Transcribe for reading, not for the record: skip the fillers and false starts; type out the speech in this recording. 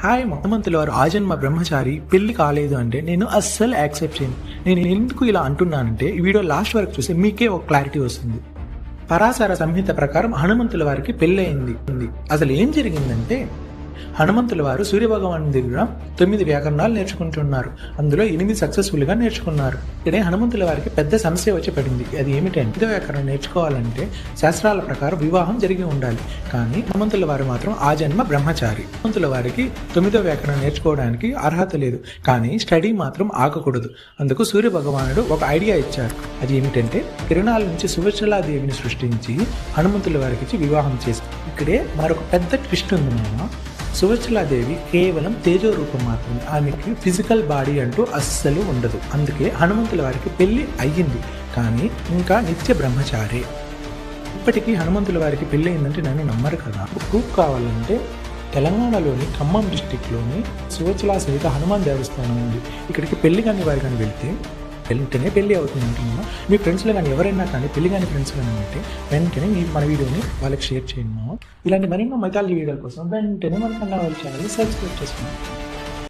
Hi హనుమంతుల వారు ఆజన్మ బ్రహ్మచారి పెళ్లి కాలేదు అంటే నేను అస్సలు యాక్సెప్ట్ చేయను. నేను ఎందుకు ఇలా అంటున్నానంటే ఈ వీడియో లాస్ట్ వరకు చూస్తే మీకే ఒక క్లారిటీ వస్తుంది. పరాశర సంహిత ప్రకారం హనుమంతుల వారికి పెళ్లి అయింది. అసలు ఏం జరిగిందంటే హనుమంతుల వారు సూర్యభగవాను దగ్గర 9 వ్యాకరణాలు నేర్చుకుంటున్నారు. అందులో 8 సక్సెస్ఫుల్గా నేర్చుకున్నారు. ఇక్కడే హనుమంతుల వారికి పెద్ద సమస్య వచ్చి పడింది. అది ఏమిటంటే వ్యాకరణం నేర్చుకోవాలంటే శాస్త్రాల ప్రకారం వివాహం జరిగి ఉండాలి. కానీ హనుమంతుల వారు మాత్రం ఆజన్మ బ్రహ్మచారి. హనుమంతుల వారికి 9వ వ్యాకరణం నేర్చుకోవడానికి అర్హత లేదు. కానీ స్టడీ మాత్రం ఆగకూడదు. అందుకు సూర్యభగవానుడు ఒక ఐడియా ఇచ్చారు. అది ఏమిటంటే కిరణాల నుంచి సువచ్చలాదేవిని సృష్టించి హనుమంతుల వారికి ఇచ్చి వివాహం చేశారు. ఇక్కడే మరొక పెద్ద ట్విస్ట్ ఉంది మామ. సువచ్చలాదేవి కేవలం తేజో రూపం మాత్రమే. ఆమెకి ఫిజికల్ బాడీ అంటూ అస్సలు ఉండదు. అందుకే హనుమంతుల వారికి పెళ్లి అయ్యింది, కానీ ఇంకా నిత్య బ్రహ్మచారి. ఇప్పటికీ హనుమంతుల వారికి పెళ్లి అయిందంటే నన్ను నమ్మరు కదా. ప్రూఫ్ కావాలంటే తెలంగాణలోని ఖమ్మం డిస్టిక్లోని సువచ్చలా సహిత హనుమాన్ దేవస్థానం ఉంది. ఇక్కడికి పెళ్లి కాని వారు కానీ వెళ్తే వెంటనే పెళ్లి అవుతుంది అంటున్నా. మీ ఫ్రెండ్స్లో కానీ ఎవరైనా కానీ పెళ్లి కాని ఫ్రెండ్స్ కానీ ఉంటే వెంటనే మన వీడియోని వాళ్ళకి షేర్ చేయండి. ఇలాంటి మరెన్నో మైథాలజీ వీడియోల కోసం వెంటనే మన కన్నా వాళ్ళ ఛానల్ని సబ్స్క్రైబ్ చేసుకోండి.